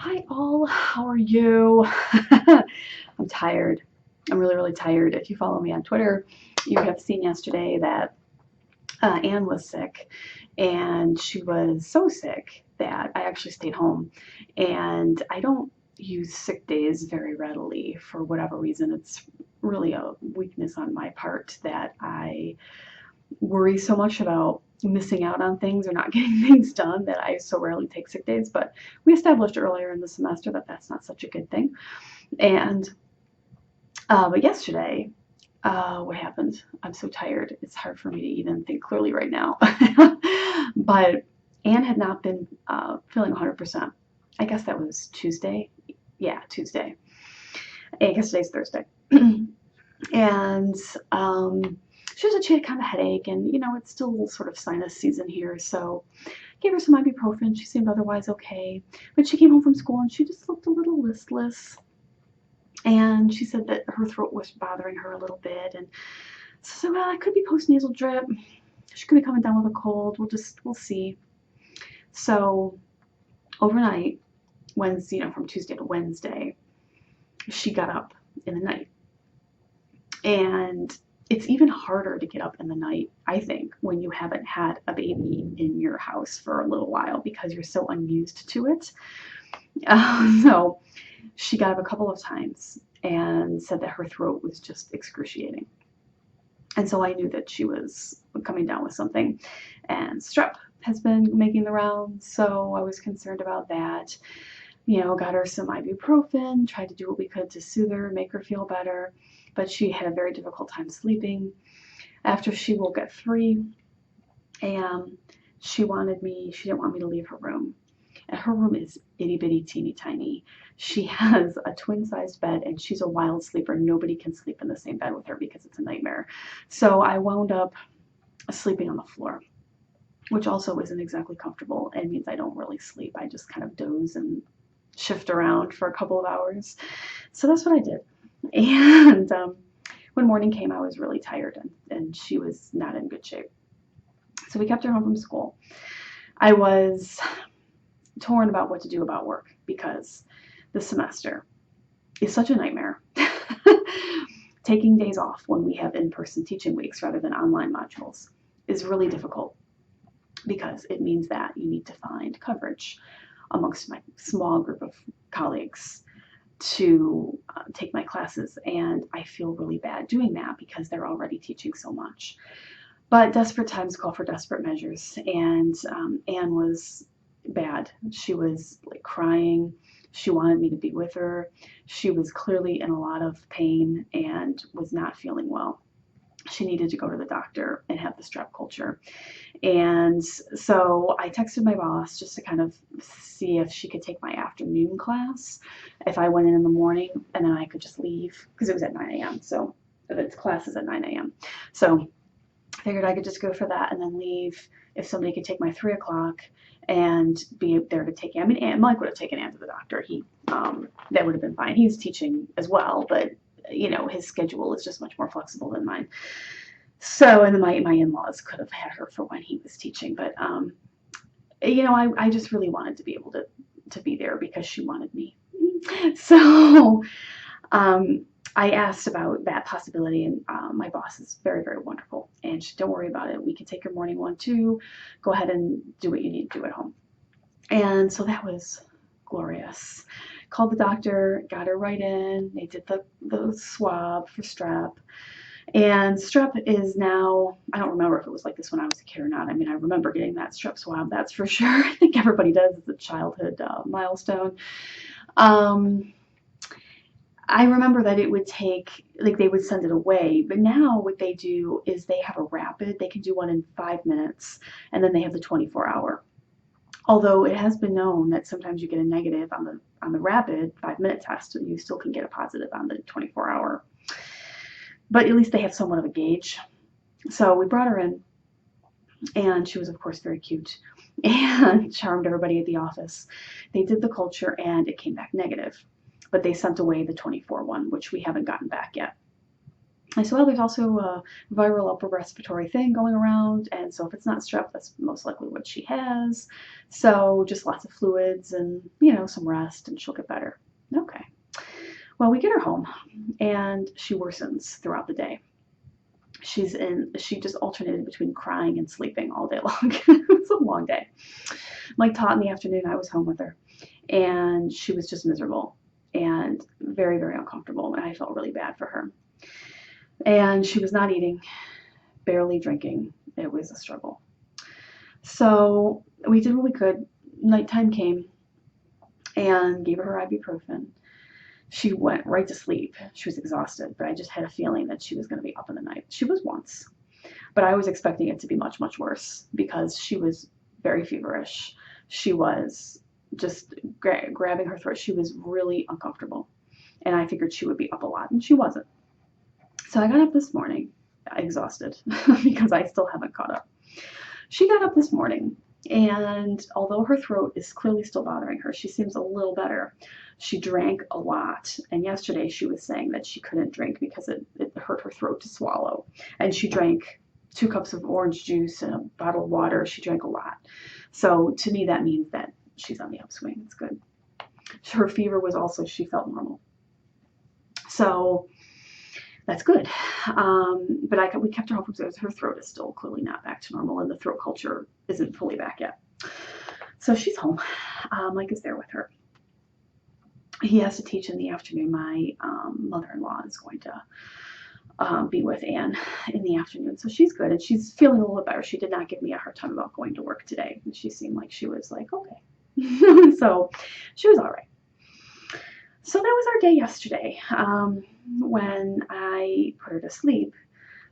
Hi all, how are you? I'm tired. I'm really, really tired. If you follow me on Twitter, you have seen yesterday that Anne was sick, and she was so sick that I actually stayed home. And I don't use sick days very readily for whatever reason. It's really a weakness on my part that I worry so much about missing out on things or not getting things done that I so rarely take sick days. But we established earlier in the semester that that's not such a good thing. And but yesterday, what happened? I'm so tired. It's hard for me to even think clearly right now. But Anne had not been feeling 100%. I guess that was Tuesday. Yeah, Tuesday. I guess today's Thursday. And she had kind of a headache, and it's still sort of sinus season here, so gave her some ibuprofen. She seemed otherwise okay, but she came home from school and she just looked a little listless, and she said that her throat was bothering her a little bit, and so I said, well, it could be postnasal drip. She could be coming down with a cold. We'll see. So overnight, Wednesday, from Tuesday to Wednesday, she got up in the night. And it's even harder to get up in the night, I think, when you haven't had a baby in your house for a little while because you're so unused to it. So she got up a couple of times and said that her throat was just excruciating. And so I knew that she was coming down with something. And strep has been making the rounds, so I was concerned about that. Got her some ibuprofen, tried to do what we could to soothe her, make her feel better, but she had a very difficult time sleeping. After she woke at 3 a.m., she didn't want me to leave her room. And her room is itty bitty teeny tiny. She has a twin-sized bed, and she's a wild sleeper. Nobody can sleep in the same bed with her because it's a nightmare. So I wound up sleeping on the floor, which also isn't exactly comfortable. It means I don't really sleep. I just kind of doze and shift around for a couple of hours. So that's what I did. And when morning came, I was really tired, and she was not in good shape. So we kept her home from school. I was torn about what to do about work because the semester is such a nightmare. Taking days off when we have in-person teaching weeks rather than online modules is really difficult because it means that you need to find coverage amongst my small group of colleagues to take my classes, and I feel really bad doing that because they're already teaching so much. But desperate times call for desperate measures, and Anne was bad. She was like crying. She wanted me to be with her. She was clearly in a lot of pain and was not feeling well. She needed to go to the doctor and have the strep culture. And so I texted my boss just to kind of see if she could take my afternoon class if I went in the morning, and then I could just leave because it was at 9 a.m. So the class is at 9 a.m. So I figured I could just go for that and then leave if somebody could take my 3 o'clock and be there to take. I mean, Mike would have taken Anne to the doctor. That would have been fine. He's teaching as well, but his schedule is just much more flexible than mine. So, and then my in-laws could have had her for when he was teaching, but I just really wanted to be able to be there because she wanted me. So I asked about that possibility, and my boss is very, very wonderful, and she, don't worry about it. We can take your morning one too. Go ahead and do what you need to do at home. And so that was glorious. Called the doctor, got her right in. They did the swab for strep. And strep is now, I don't remember if it was like this when I was a kid or not. I mean, I remember getting that strep swab, that's for sure. I think everybody does. It's a childhood milestone. I remember that it would take, like they would send it away, but now what they do is they have a rapid. They can do one in 5 minutes, and then they have the 24-hour. Although it has been known that sometimes you get a negative on the rapid 5-minute test, and you still can get a positive on the 24-hour. But at least they have somewhat of a gauge. So we brought her in, and she was, of course, very cute and charmed everybody at the office. They did the culture, and it came back negative. But they sent away the 24 one, which we haven't gotten back yet. I said, well, there's also a viral upper respiratory thing going around, and so if it's not strep, that's most likely what she has. So just lots of fluids and, some rest, and she'll get better. Okay. Well, we get her home, and she worsens throughout the day. She just alternated between crying and sleeping all day long. It's a long day. Like taught in the afternoon, I was home with her, and she was just miserable and very, very uncomfortable, and I felt really bad for her. And she was not eating, barely drinking. It was a struggle. So we did what we could. Nighttime came and gave her ibuprofen. She went right to sleep. She was exhausted, but I just had a feeling that she was going to be up in the night. She was once, but I was expecting it to be much, much worse because she was very feverish. She was just grabbing her throat. She was really uncomfortable, and I figured she would be up a lot, and she wasn't. So I got up this morning, exhausted, because I still haven't caught up. She got up this morning, and although her throat is clearly still bothering her, she seems a little better. She drank a lot, and yesterday she was saying that she couldn't drink because it hurt her throat to swallow. And she drank 2 cups of orange juice and a bottle of water. She drank a lot. So to me, that means that she's on the upswing. It's good. Her fever was also, she felt normal. So that's good. But we kept her home because her throat is still clearly not back to normal, and the throat culture isn't fully back yet. So she's home. Mike is there with her. He has to teach in the afternoon. My mother-in-law is going to be with Anne in the afternoon. So she's good, and she's feeling a little bit better. She did not give me a hard time about going to work today. She seemed like she was like, okay. So she was all right. So that was our day yesterday. When I put her to sleep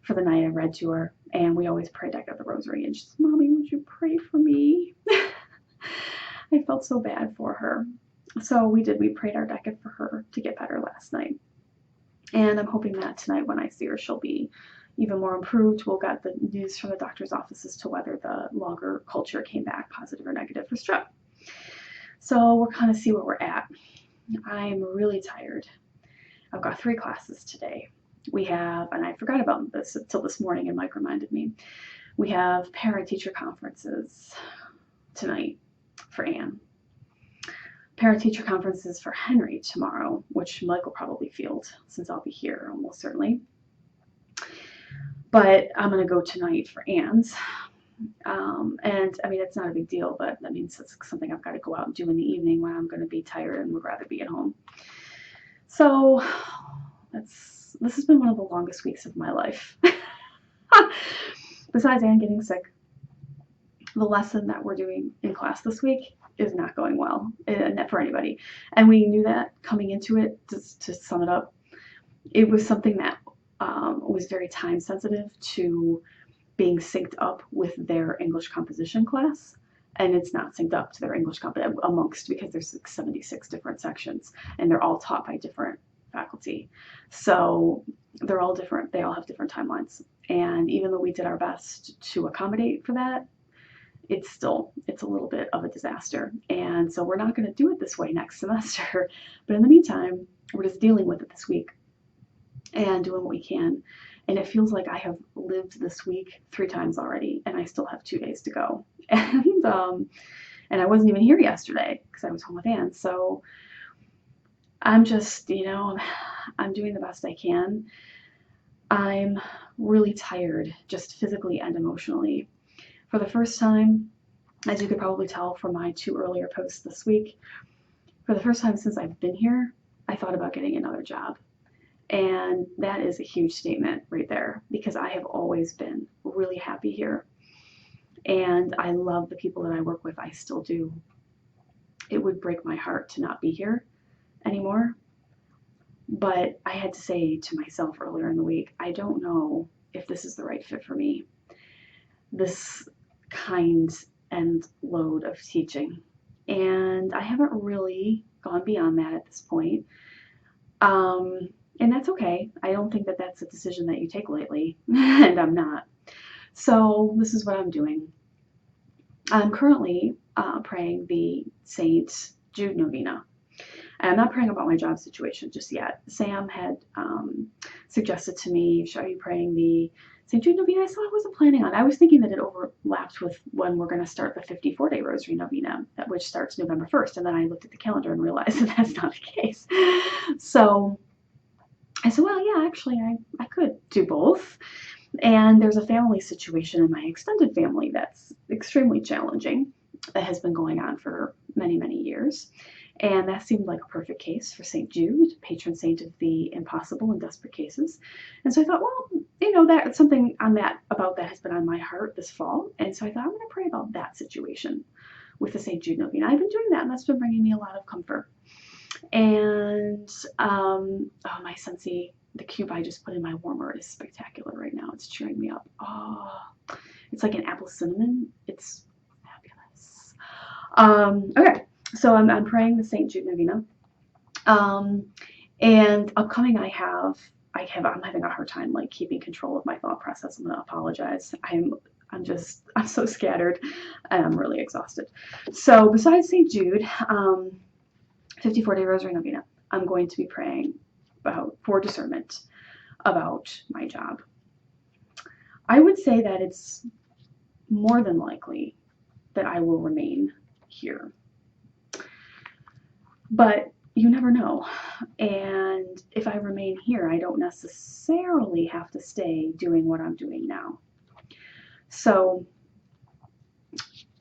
for the night, I read to her, and we always pray Deck of the Rosary. And she said, Mommy, would you pray for me? I felt so bad for her. So we did. We prayed our Decade for her to get better last night. And I'm hoping that tonight when I see her, she'll be even more improved. We'll get the news from the doctor's office as to whether the longer culture came back positive or negative for strep. So we'll kind of see where we're at. I'm really tired. I've got 3 classes today. We have, and I forgot about this until this morning, and Mike reminded me, we have parent-teacher conferences tonight for Anne. Parent-teacher conferences for Henry tomorrow, which Mike will probably field since I'll be here almost certainly. But I'm going to go tonight for Anne's. And I mean, it's not a big deal, but that means it's something I've got to go out and do in the evening when I'm going to be tired and would rather be at home. So this has been one of the longest weeks of my life. Besides Anne getting sick, the lesson that we're doing in class this week is not going well for anybody. And we knew that coming into it. To sum it up, it was something that was very time sensitive to being synced up with their English composition class, and it's not synced up to their English amongst, because there's like 76 different sections, and they're all taught by different faculty. So they're all different. They all have different timelines. And even though we did our best to accommodate for that, it's a little bit of a disaster. And so we're not going to do it this way next semester. But in the meantime, we're just dealing with it this week and doing what we can. And it feels like I have lived this week 3 times already, and I still have 2 days to go. And I wasn't even here yesterday because I was home with Anne. So I'm just, I'm doing the best I can. I'm really tired, just physically and emotionally. For the first time, as you could probably tell from my 2 earlier posts this week, for the first time since I've been here, I thought about getting another job. And that is a huge statement right there, because I have always been really happy here. And I love the people that I work with. I still do. It would break my heart to not be here anymore. But I had to say to myself earlier in the week, I don't know if this is the right fit for me. This kind and load of teaching. And I haven't really gone beyond that at this point. And that's okay. I don't think that that's a decision that you take lightly, and I'm not. So this is what I'm doing. I'm currently praying the Saint Jude novena. And I'm not praying about my job situation just yet. Sam had suggested to me, are you praying the St. Jude Novena? I said I wasn't planning on. I was thinking that it overlapped with when we're going to start the 54-day Rosary Novena, which starts November 1st. And then I looked at the calendar and realized that that's not the case. So I said, well, yeah, actually, I could do both. And there's a family situation in my extended family that's extremely challenging, that has been going on for many, many years. And that seemed like a perfect case for St. Jude, patron saint of the impossible and desperate cases. And so I thought, well, that's something about that has been on my heart this fall. And so I thought, I'm going to pray about that situation with the St. Jude Novena. I've been doing that, and that's been bringing me a lot of comfort. And oh, my Scentsy, the cube I just put in my warmer is spectacular right now. It's cheering me up. Oh, it's like an apple cinnamon. It's fabulous. Okay, so I'm praying the St. Jude Novena. And upcoming, I'm having a hard time like keeping control of my thought process. I'm gonna apologize. I'm so scattered, and I'm really exhausted. So besides St. Jude, 54-day Rosary Novena, I'm going to be praying for discernment about my job. I would say that it's more than likely that I will remain here. But you never know. And if I remain here, I don't necessarily have to stay doing what I'm doing now. So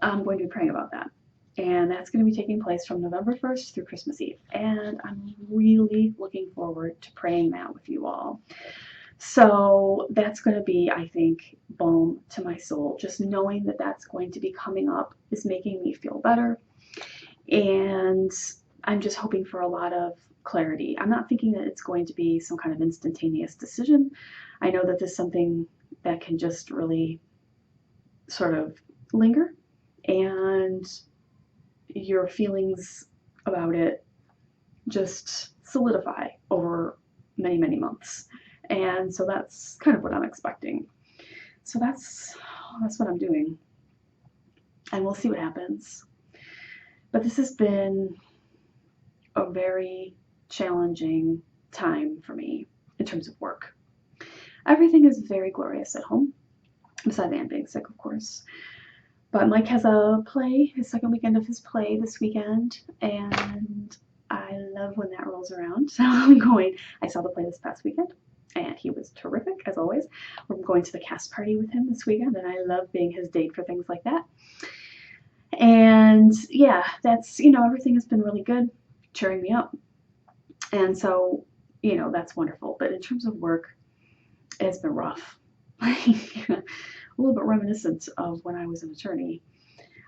I'm going to be praying about that. And that's going to be taking place from November 1st through Christmas Eve. And I'm really looking forward to praying that with you all. So that's going to be, I think, balm to my soul. Just knowing that that's going to be coming up is making me feel better. And I'm just hoping for a lot of clarity. I'm not thinking that it's going to be some kind of instantaneous decision. I know that this is something that can just really sort of linger, and your feelings about it just solidify over many, many months. And so that's kind of what I'm expecting. So that's what I'm doing. And we'll see what happens. But this has been a very challenging time for me in terms of work. Everything is very glorious at home, besides Anne being sick, of course. But Mike has a play, his second weekend of his play this weekend, and I love when that rolls around. So I saw the play this past weekend, and he was terrific, as always. We're going to the cast party with him this weekend, and I love being his date for things like that. And yeah, that's, everything has been really good, cheering me up. And so, that's wonderful. But in terms of work, it's been rough. A little bit reminiscent of when I was an attorney.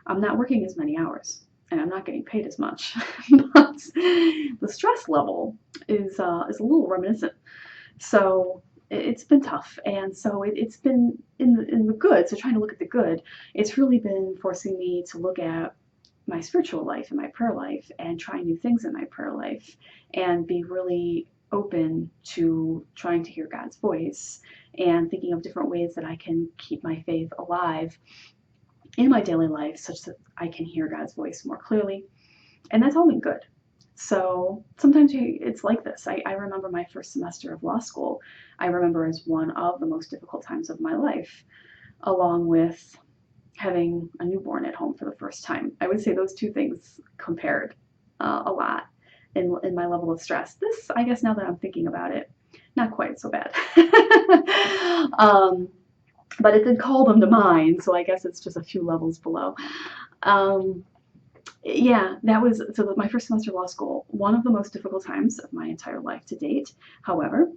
I'm not working as many hours, and I'm not getting paid as much, but the stress level is a little reminiscent. So it's been tough, and so it's been in the good. So trying to look at the good, it's really been forcing me to look at my spiritual life and my prayer life, and try new things in my prayer life, and be really open to trying to hear God's voice, and thinking of different ways that I can keep my faith alive in my daily life, such that I can hear God's voice more clearly. And that's all been good. So sometimes it's like this. I remember my first semester of law school, I remember as one of the most difficult times of my life, along with having a newborn at home for the first time. I would say those two things compared a lot in my level of stress. This, I guess now that I'm thinking about it, not quite so bad. But it did call them to mind, so I guess it's just a few levels below. Yeah, that was, so my first semester of law school, one of the most difficult times of my entire life to date. However,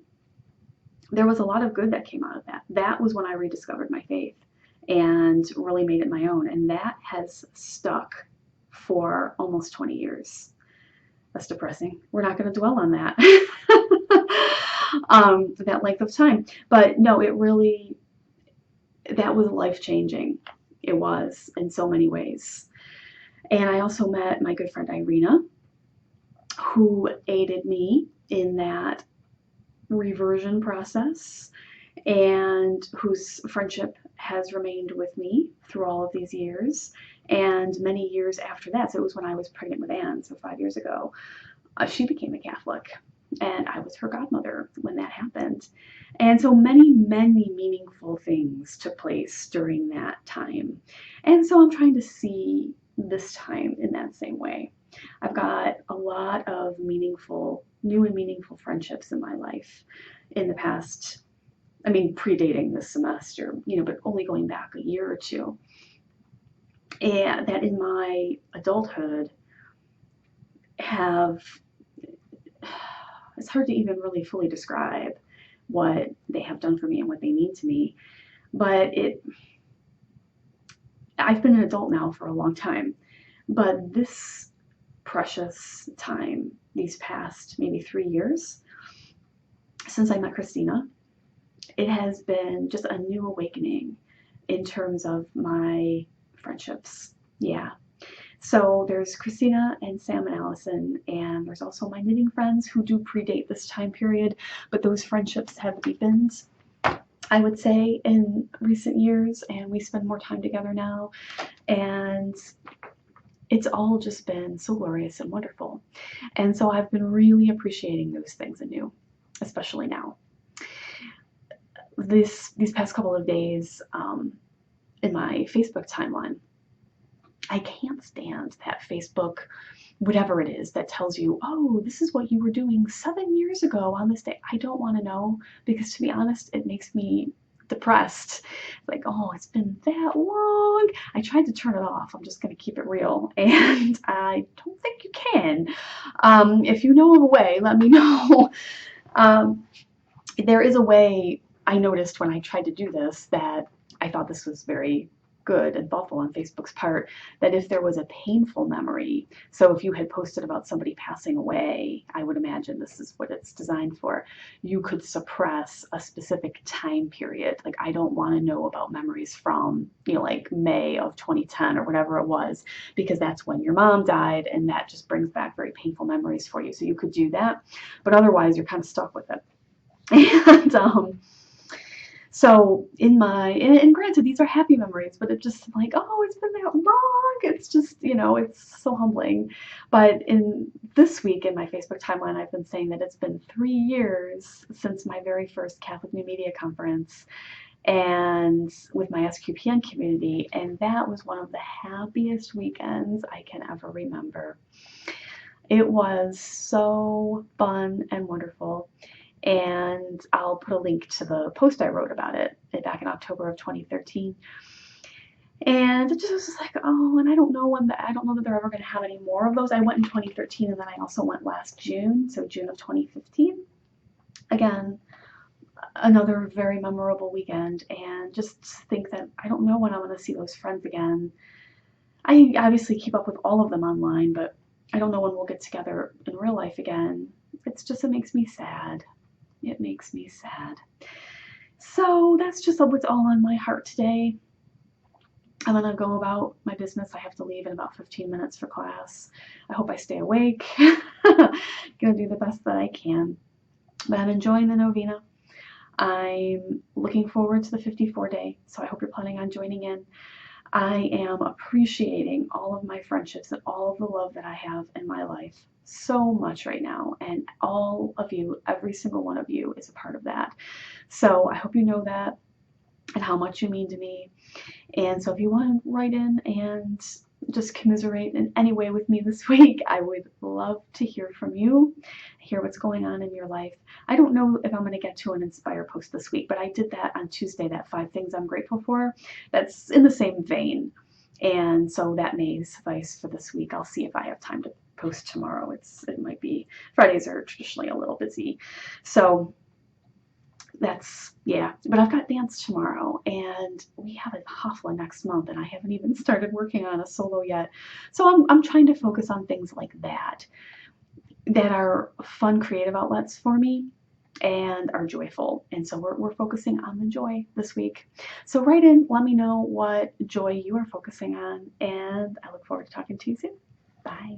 there was a lot of good that came out of that. That was when I rediscovered my faith and really made it my own. And that has stuck for almost 20 years. That's depressing. We're not going to dwell on that. That length of time. But no, that was life-changing. It was, in so many ways. And I also met my good friend Irina, who aided me in that reversion process, and whose friendship has remained with me through all of these years. And many years after that, so it was when I was pregnant with Anne, so 5 years ago, she became a Catholic. And I was her godmother when that happened. And so many, many meaningful things took place during that time. And so I'm trying to see this time in that same way. I've got a lot of meaningful, new and meaningful friendships in my life in the past. I mean, predating this semester, but only going back a year or two. And that in my adulthood have, it's hard to even really fully describe what they have done for me and what they mean to me. But I've been an adult now for a long time, but this precious time, these past maybe 3 years since I met Christina, it has been just a new awakening in terms of my friendships. Yeah. So there's Christina and Sam and Allison, and there's also my knitting friends who do predate this time period, but those friendships have deepened, I would say, in recent years, and we spend more time together now, and it's all just been so glorious and wonderful. And so I've been really appreciating those things anew, especially now. These past couple of days, in my Facebook timeline, I can't stand that Facebook, whatever it is, that tells you, oh, this is what you were doing 7 years ago on this day. I don't want to know, because to be honest, it makes me depressed. Like, oh, it's been that long. I tried to turn it off. I'm just going to keep it real. And I don't think you can. If you know of a way, let me know. There is a way. I noticed when I tried to do this that I thought this was very good and thoughtful on Facebook's part, that if there was a painful memory, so if you had posted about somebody passing away, I would imagine this is what it's designed for, you could suppress a specific time period. Like, I don't want to know about memories from, like May of 2010 or whatever it was, because that's when your mom died, and that just brings back very painful memories for you. So you could do that, but otherwise you're kind of stuck with it. And so and granted, these are happy memories, but it's just like, oh, it's been that long. It's just, it's so humbling. But in this week in my Facebook timeline, I've been saying that it's been 3 years since my very first Catholic New Media Conference, and with my SQPN community, and that was one of the happiest weekends I can ever remember. It was so fun and wonderful. And I'll put a link to the post I wrote about it back in October of 2013. And it just was like, oh, and I don't know that they're ever going to have any more of those. I went in 2013, and then I also went last June, so June of 2015. Again, another very memorable weekend, and just think that I don't know when I'm going to see those friends again. I obviously keep up with all of them online, but I don't know when we'll get together in real life again. It makes me sad. It makes me sad. So that's just what's all on my heart today. I'm going to go about my business. I have to leave in about 15 minutes for class. I hope I stay awake. Going to do the best that I can. But I'm enjoying the novena. I'm looking forward to the 54 day, so I hope you're planning on joining in. I am appreciating all of my friendships and all of the love that I have in my life so much right now, and all of you, every single one of you, is a part of that. So I hope you know that and how much you mean to me. And so if you want to write in and just commiserate in any way with me this week, I would love to hear from you, hear what's going on in your life. I don't know if I'm going to get to an Inspire post this week, but I did that on Tuesday, that 5 things I'm grateful for. That's in the same vein. And so that may suffice for this week. I'll see if I have time to post tomorrow. It might be, Fridays are traditionally a little busy. So that's, yeah, but I've got dance tomorrow, and we have a Hafla next month, and I haven't even started working on a solo yet. So I'm trying to focus on things like that are fun, creative outlets for me and are joyful. And so we're focusing on the joy this week. So write in, let me know what joy you are focusing on, and I look forward to talking to you soon. Bye.